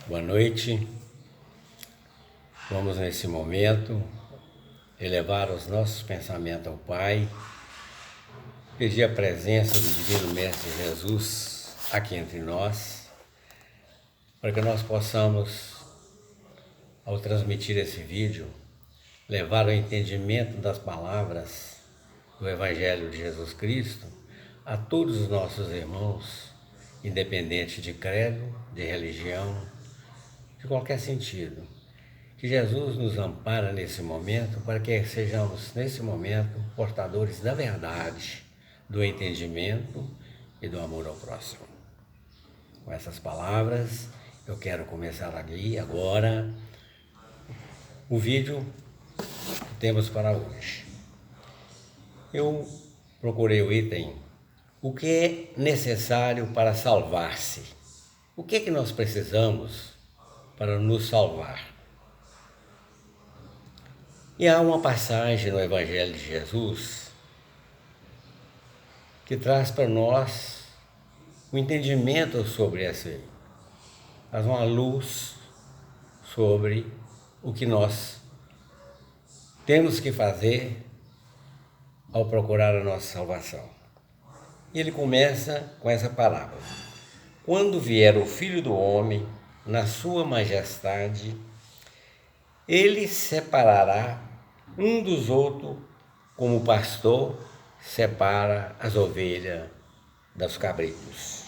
Boa noite. Vamos nesse momento elevar os nossos pensamentos ao Pai, pedir a presença do Divino Mestre Jesus aqui entre nós, para que nós possamos, ao transmitir esse vídeo, levar o entendimento das palavras do Evangelho de Jesus Cristo a todos os nossos irmãos, independente de credo, de religião, de qualquer sentido. Que Jesus nos ampara nesse momento para que sejamos, nesse momento, portadores da verdade, do entendimento e do amor ao próximo. Com essas palavras, eu quero começar aqui, agora, o vídeo que temos para hoje. Eu procurei o item: o que é necessário para salvar-se? O que é que nós precisamos para nos salvar? E há uma passagem no Evangelho de Jesus que traz para nós o entendimento sobre essa, faz uma luz sobre o que nós temos que fazer ao procurar a nossa salvação. E ele começa com essa parábola: quando vier o Filho do Homem na sua majestade, ele separará um dos outros, como o pastor separa as ovelhas dos cabritos.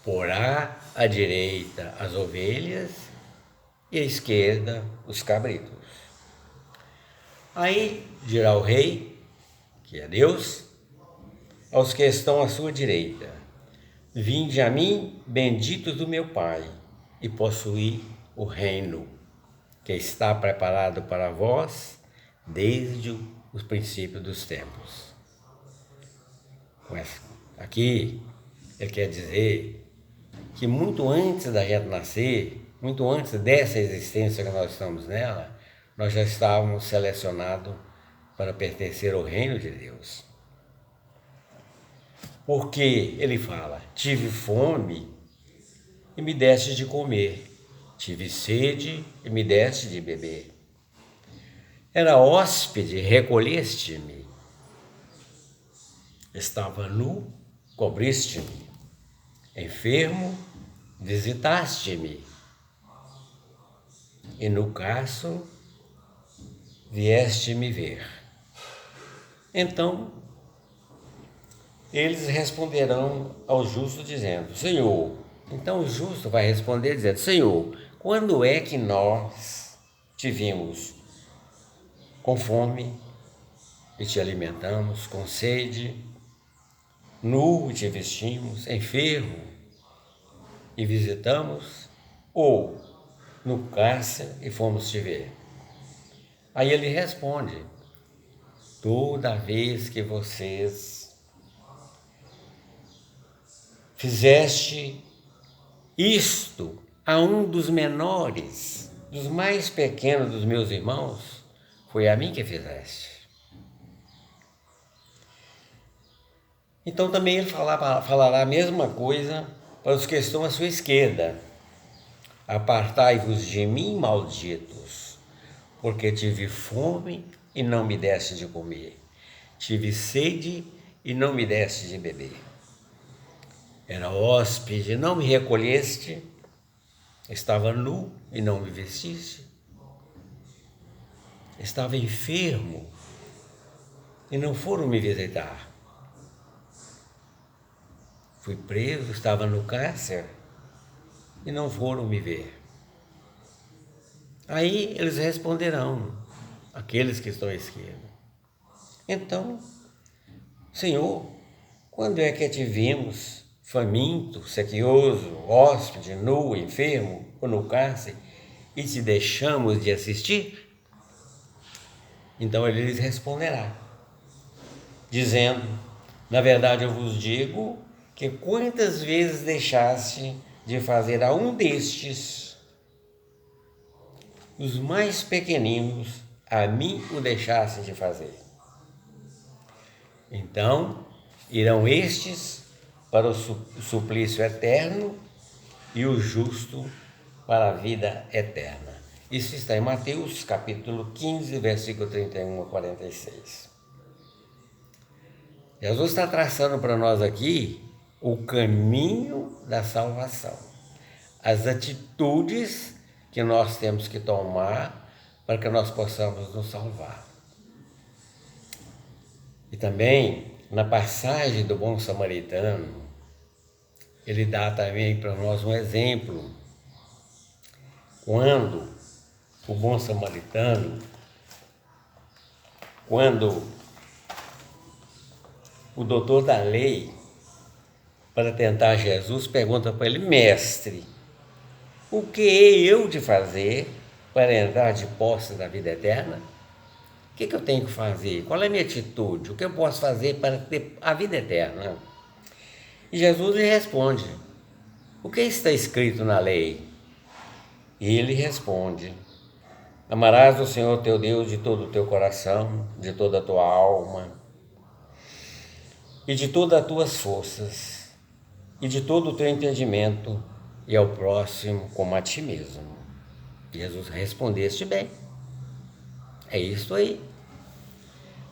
Porá à direita as ovelhas e à esquerda os cabritos. Aí dirá o rei, que é Deus, aos que estão à sua direita: vinde a mim, benditos do meu Pai, e possuí o reino que está preparado para vós desde os princípios dos tempos. Aqui ele quer dizer que muito antes da gente nascer, muito antes dessa existência que nós estamos nela, nós já estávamos selecionados para pertencer ao reino de Deus. Porque ele fala: tive fome e me deste de comer, tive sede e me deste de beber. Era hóspede, recolheste-me. Estava nu, cobriste-me. Enfermo, visitaste-me. E no caso, vieste me ver. Então, eles responderão ao justo dizendo: Senhor. Então o justo vai responder dizendo: Senhor, quando é que nós te vimos com fome e te alimentamos, com sede, nu e te vestimos, enfermo e visitamos, ou no cárcere e fomos te ver? Aí ele responde: toda vez que vocês fizeste isto a um dos menores, dos mais pequenos dos meus irmãos, foi a mim que fizeste. Então também ele falará a mesma coisa para os que estão à sua esquerda: apartai-vos de mim, malditos, porque tive fome e não me deste de comer, tive sede e não me deste de beber. Era hóspede, não me recolheste, estava nu e não me vestiste, estava enfermo e não foram me visitar, fui preso, estava no cárcere e não foram me ver. Aí eles responderão, aqueles que estão à esquerda: então, Senhor, quando é que te vimos faminto, sequioso, hóspede, nu, enfermo ou no cárcere e te deixamos de assistir? Então ele lhes responderá, dizendo: na verdade eu vos digo que quantas vezes deixaste de fazer a um destes, os mais pequeninos, a mim o deixaste de fazer. Então irão estes para o suplício eterno, e o justo para a vida eterna. Isso está em Mateus capítulo 15, versículo 31 a 46. Jesus está traçando para nós aqui o caminho da salvação, as atitudes que nós temos que tomar para que nós possamos nos salvar. E também, na passagem do bom samaritano, ele dá também para nós um exemplo. Quando o bom samaritano, quando o doutor da lei, para tentar Jesus, pergunta para ele: mestre, o que hei eu de fazer para entrar de posse da vida eterna? O que eu tenho que fazer? Qual é a minha atitude? O que eu posso fazer para ter a vida eterna? E Jesus lhe responde: o que está escrito na lei? E ele responde: amarás o Senhor teu Deus de todo o teu coração, de toda a tua alma e de todas as tuas forças e de todo o teu entendimento, e ao próximo como a ti mesmo. Jesus respondeste bem. É isso aí.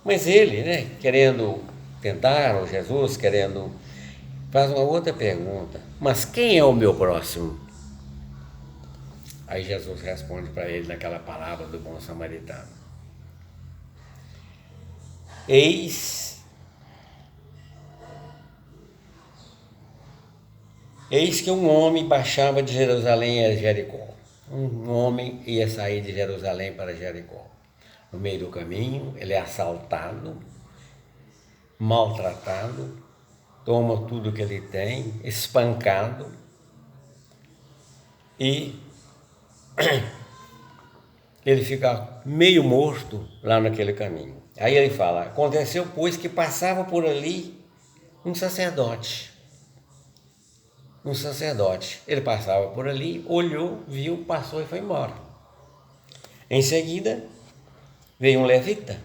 Mas ele, querendo tentar, ou Jesus querendo, faz uma outra pergunta: mas quem é o meu próximo? Aí Jesus responde para ele naquela palavra do bom samaritano: Eis que um homem baixava de Jerusalém a Jericó. Um homem ia sair de Jerusalém para Jericó. No meio do caminho, ele é assaltado, maltratado, toma tudo que ele tem, espancado e ele fica meio morto lá naquele caminho. Aí ele fala: aconteceu, pois, que passava por ali um sacerdote. Ele passava por ali, olhou, viu, passou e foi embora. Em seguida, veio um levita,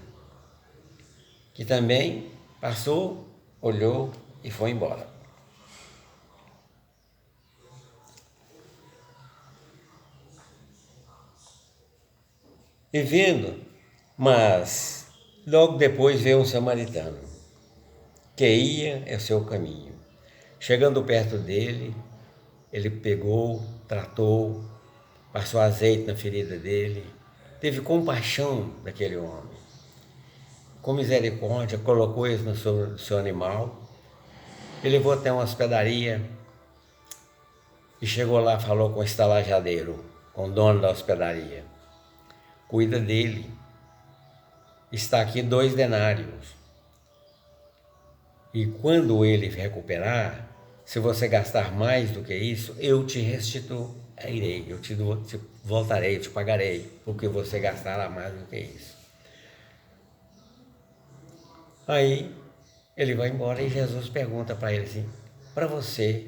que também passou, olhou e foi embora. E vendo, mas logo depois veio um samaritano, que ia ao seu caminho. Chegando perto dele, ele pegou, tratou, passou azeite na ferida dele, teve compaixão daquele homem. Com misericórdia, colocou ele no seu animal, ele levou até uma hospedaria e chegou lá, falou com o estalajadeiro, com o dono da hospedaria: cuida dele, está aqui 2 denários. E quando ele recuperar, se você gastar mais do que isso, eu te restituirei, eu te voltarei, eu te pagarei, porque você gastará mais do que isso. Aí ele vai embora e Jesus pergunta para ele assim: para você,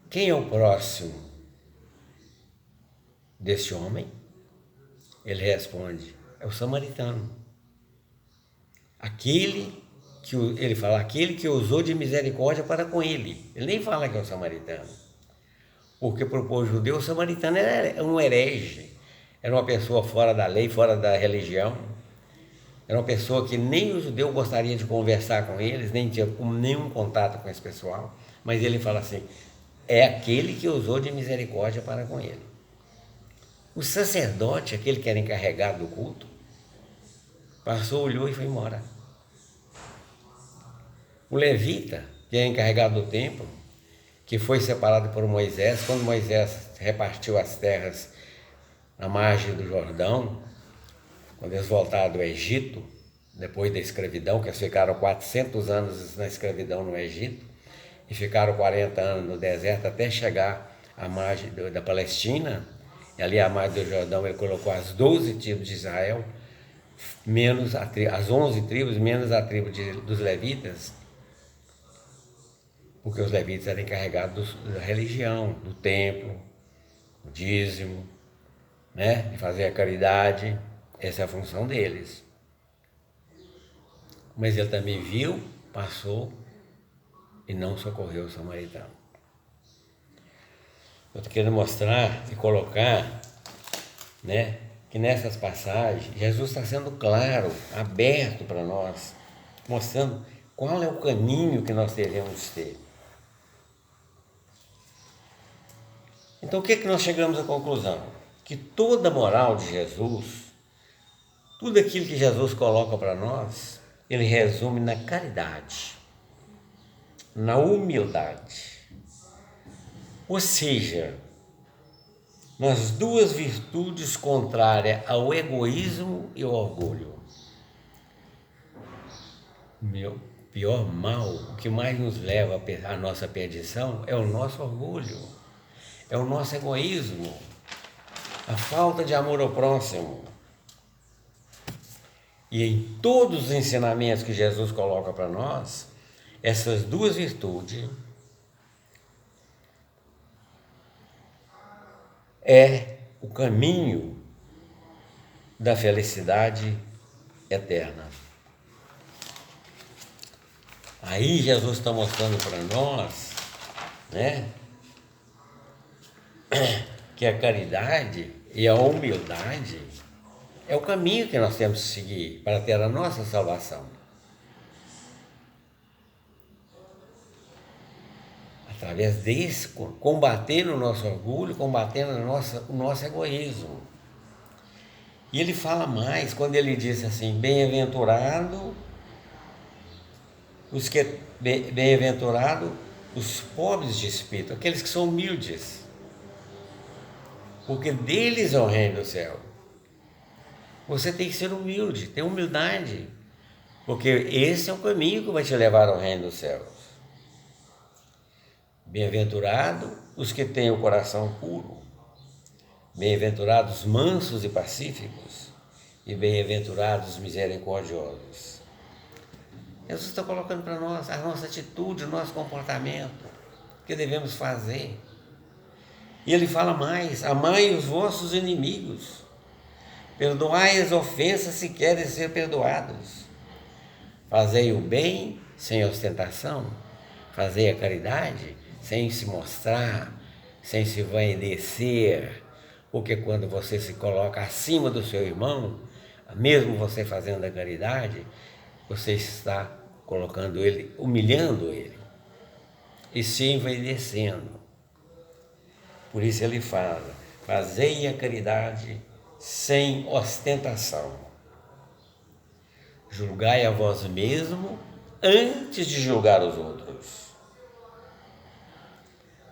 quem é o próximo desse homem? Ele responde: é o samaritano. Aquele que usou de misericórdia para com ele. Ele nem fala que é o samaritano. Porque para o judeu, o samaritano era um herege. Era uma pessoa fora da lei, fora da religião. Era uma pessoa que nem o judeu gostaria de conversar com eles, nem tinha nenhum contato com esse pessoal. Mas ele fala assim: é aquele que usou de misericórdia para com ele. O sacerdote, aquele que era encarregado do culto, passou, olhou e foi embora. O levita, que é encarregado do templo, que foi separado por Moisés, quando Moisés repartiu as terras na margem do Jordão, quando eles voltaram do Egito, depois da escravidão, que eles ficaram 400 anos na escravidão no Egito, e ficaram 40 anos no deserto até chegar à margem da Palestina, e ali à margem do Jordão ele colocou as 12 tribos de Israel, menos as 11 tribos, menos a tribo dos levitas, porque os levitas eram encarregados da religião, do templo, do dízimo, de fazer a caridade. Essa é a função deles. Mas ele também viu, passou e não socorreu o samaritano. Eu estou querendo mostrar e colocar, né, que nessas passagens Jesus está sendo claro, aberto para nós, mostrando qual é o caminho que nós devemos ter. Então o que é que nós chegamos à conclusão? Que toda a moral de Jesus, tudo aquilo que Jesus coloca para nós, ele resume na caridade, na humildade. Ou seja, nas duas virtudes contrárias ao egoísmo e ao orgulho. Meu pior mal, o que mais nos leva à nossa perdição é o nosso orgulho, é o nosso egoísmo, a falta de amor ao próximo. E em todos os ensinamentos que Jesus coloca para nós, essas duas virtudes é o caminho da felicidade eterna. Aí Jesus está mostrando para nós, né, que a caridade e a humildade é o caminho que nós temos que seguir para ter a nossa salvação. Através desse, combatendo o nosso orgulho, combatendo o nosso egoísmo. E ele fala mais quando ele diz assim: bem-aventurado os pobres de espírito, aqueles que são humildes, porque deles é o reino do céu. Você tem que ser humilde, ter humildade, porque esse é o caminho que vai te levar ao reino dos céus. Bem-aventurado os que têm o coração puro, bem-aventurados mansos e pacíficos, e bem-aventurados misericordiosos. Jesus está colocando para nós a nossa atitude, o nosso comportamento, o que devemos fazer. E ele fala mais: amai os vossos inimigos, perdoai as ofensas se querem ser perdoados, fazei o bem sem ostentação, fazei a caridade sem se mostrar, sem se envaidecer, porque quando você se coloca acima do seu irmão, mesmo você fazendo a caridade, você está colocando ele, humilhando ele e se envaidecendo. Por isso ele fala: fazei a caridade sem ostentação, julgai a vós mesmo antes de julgar os outros.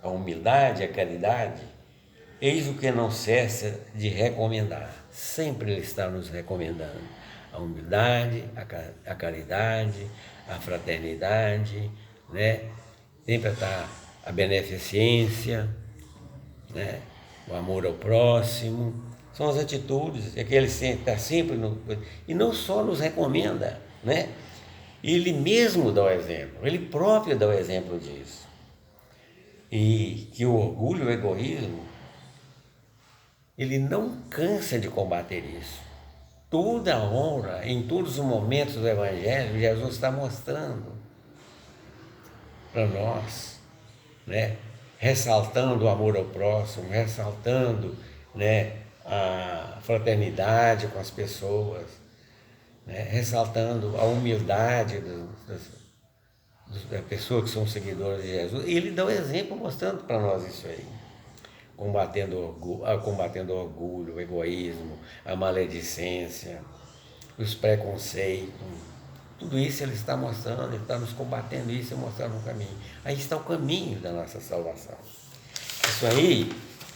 A humildade, a caridade, eis o que não cessa de recomendar. Sempre ele está nos recomendando a humildade, a caridade, a fraternidade, né? Sempre está a beneficência, né? O amor ao próximo. São as atitudes, é que ele está sempre e não só nos recomenda, né? Ele mesmo dá o exemplo, ele próprio dá o exemplo disso. E que o orgulho, o egoísmo, ele não cansa de combater isso. Toda hora, em todos os momentos do Evangelho, Jesus está mostrando para nós, né? Ressaltando o amor ao próximo, ressaltando, né, a fraternidade com as pessoas, né? Ressaltando a humildade das pessoas que são seguidores de Jesus. E ele dá o exemplo mostrando para nós isso aí. Combatendo o orgulho, o egoísmo, a maledicência, os preconceitos. Tudo isso ele está mostrando, ele está nos combatendo isso e mostrando o caminho. Aí está o caminho da nossa salvação. Isso aí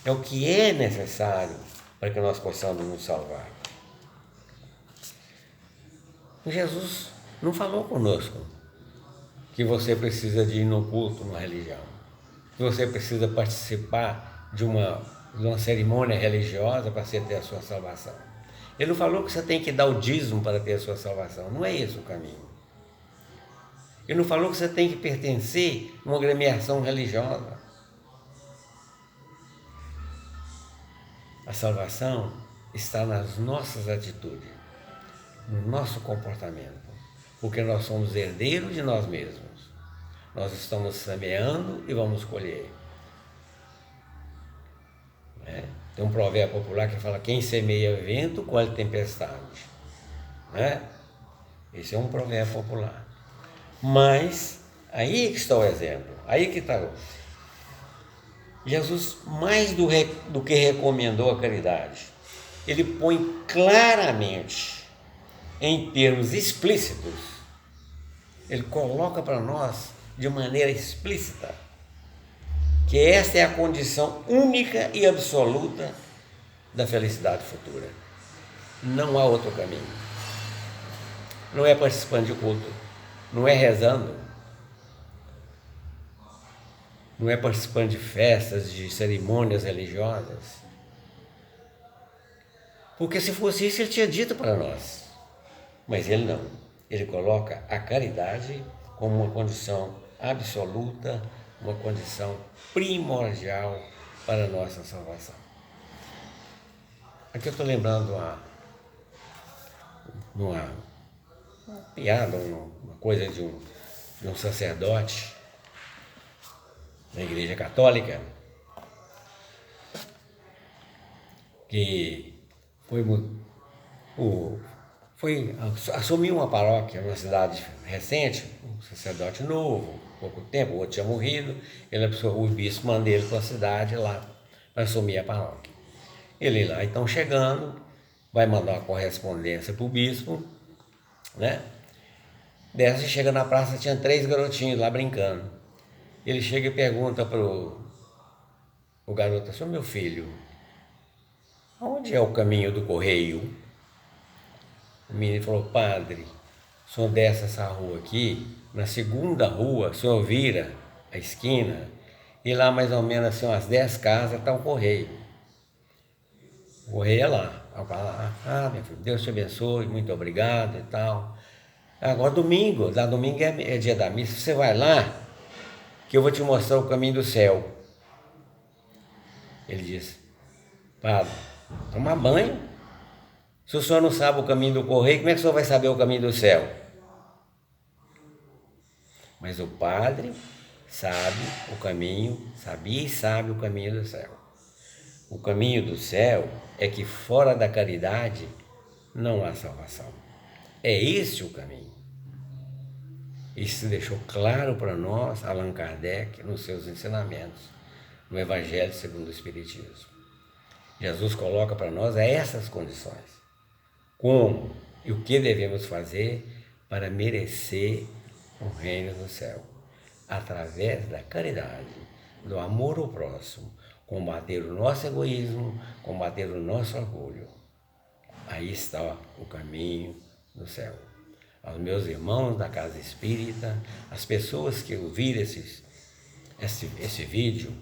é o que é necessário para que nós possamos nos salvar. Jesus não falou conosco que você precisa de ir no culto, numa religião, que você precisa participar de uma cerimônia religiosa para você ter a sua salvação. Ele não falou que você tem que dar o dízimo para ter a sua salvação. Não é esse o caminho. Ele não falou que você tem que pertencer a uma agremiação religiosa. A salvação está nas nossas atitudes, no nosso comportamento, porque nós somos herdeiros de nós mesmos. Nós estamos semeando e vamos colher. Tem um provérbio popular que fala: quem semeia vento, colhe tempestade. Né? Esse é um provérbio popular. Mas aí que está o exemplo. Aí que está. Jesus, mais do que recomendou a caridade, ele põe claramente, em termos explícitos, ele coloca para nós de maneira explícita que esta é a condição única e absoluta da felicidade futura. Não há outro caminho. Não é participando de culto, não é rezando, não é participando de festas, de cerimônias religiosas. Porque se fosse isso, ele tinha dito para nós. Mas ele não. Ele coloca a caridade como uma condição absoluta, uma condição primordial para a nossa salvação. Aqui eu estou lembrando uma piada, uma coisa de um sacerdote na Igreja Católica que assumiu uma paróquia numa cidade recente, um sacerdote novo, pouco tempo, o outro tinha morrido, o bispo mandou ele para a cidade lá para assumir a paróquia. Ele lá, então chegando, vai mandar uma correspondência para o bispo, né? Dessa, chega na praça, tinha 3 garotinhos lá brincando. Ele chega e pergunta para o garoto assim: meu filho, onde é o caminho do correio? O menino falou: padre, o senhor desce essa rua aqui, na segunda rua, o senhor vira a esquina, e lá mais ou menos assim, umas 10 casas está o correio. O correio é lá. Eu falo: meu filho, Deus te abençoe, muito obrigado e tal. Agora domingo é dia da missa, você vai lá, que eu vou te mostrar o caminho do céu. Ele disse: padre, tomar banho? Se o senhor não sabe o caminho do correio, como é que o senhor vai saber o caminho do céu? Mas o padre sabe o caminho, sabia e sabe o caminho do céu. O caminho do céu é que fora da caridade não há salvação. É esse o caminho. Isso deixou claro para nós Allan Kardec nos seus ensinamentos, no Evangelho segundo o Espiritismo. Jesus coloca para nós essas condições. Como e o que devemos fazer para merecer o reino do céu? Através da caridade, do amor ao próximo, combater o nosso egoísmo, combater o nosso orgulho. Aí está o caminho do céu. Aos meus irmãos da Casa Espírita, as pessoas que ouvirem esse vídeo,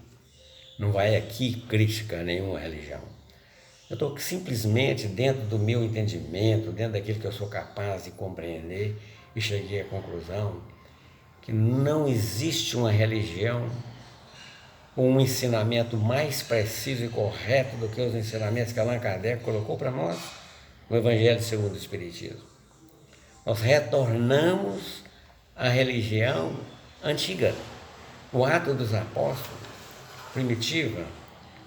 não vai aqui crítica a nenhuma religião. Eu estou simplesmente dentro do meu entendimento, dentro daquilo que eu sou capaz de compreender, e cheguei à conclusão que não existe uma religião com um ensinamento mais preciso e correto do que os ensinamentos que Allan Kardec colocou para nós no Evangelho segundo o Espiritismo. Nós retornamos à religião antiga, o ato dos apóstolos, primitiva,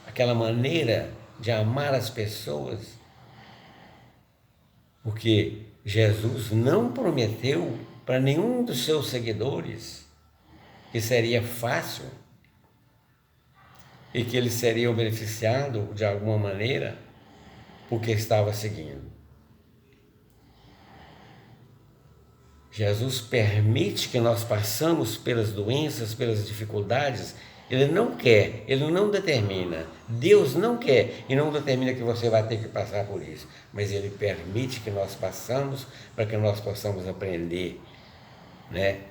aquela maneira de amar as pessoas, porque Jesus não prometeu para nenhum dos seus seguidores que seria fácil e que eles seriam beneficiados de alguma maneira porque estava seguindo. Jesus permite que nós passamos pelas doenças, pelas dificuldades. Ele não quer, ele não determina. Deus não quer e não determina que você vai ter que passar por isso. Mas ele permite que nós passamos para que nós possamos aprender, né?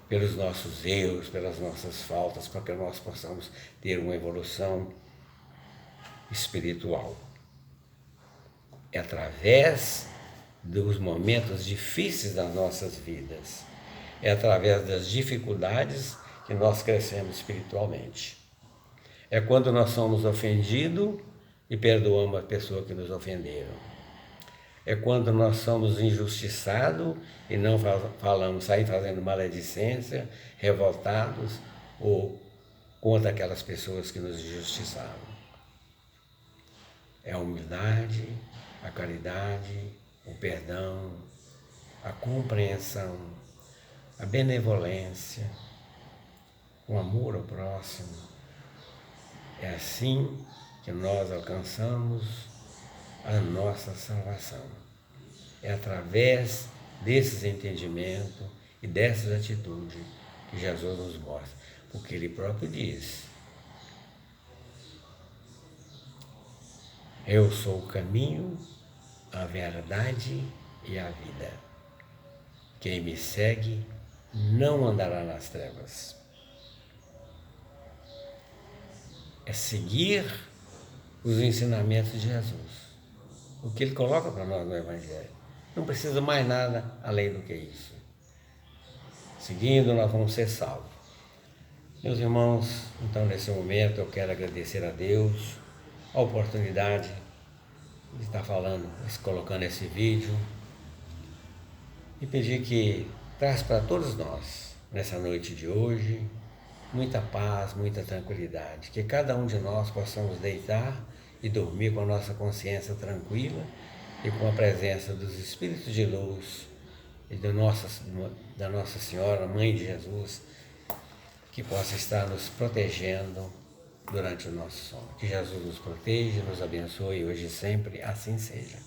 Pelos nossos erros, pelas nossas faltas, para que nós possamos ter uma evolução espiritual. É através dos momentos difíceis das nossas vidas. É através das dificuldades que nós crescemos espiritualmente. É quando nós somos ofendidos e perdoamos a pessoa que nos ofenderam. É quando nós somos injustiçados e não saímos fazendo maledicência, revoltados ou contra aquelas pessoas que nos injustiçaram. É a humildade, a caridade, o perdão, a compreensão, a benevolência, o amor ao próximo. É assim que nós alcançamos a nossa salvação. É através desses entendimentos e dessas atitudes que Jesus nos mostra. Porque Ele próprio diz: eu sou o caminho, a verdade e a vida. Quem me segue não andará nas trevas. É seguir os ensinamentos de Jesus. O que Ele coloca para nós no Evangelho. Não precisa mais nada além do que isso. Seguindo, nós vamos ser salvos. Meus irmãos, então nesse momento eu quero agradecer a Deus a oportunidade de estar falando, colocando esse vídeo e pedir que traz para todos nós, nessa noite de hoje, muita paz, muita tranquilidade, que cada um de nós possamos deitar e dormir com a nossa consciência tranquila e com a presença dos Espíritos de luz e da Nossa Senhora, Mãe de Jesus, que possa estar nos protegendo durante o nosso sono. Que Jesus nos proteja, nos abençoe hoje e sempre, assim seja.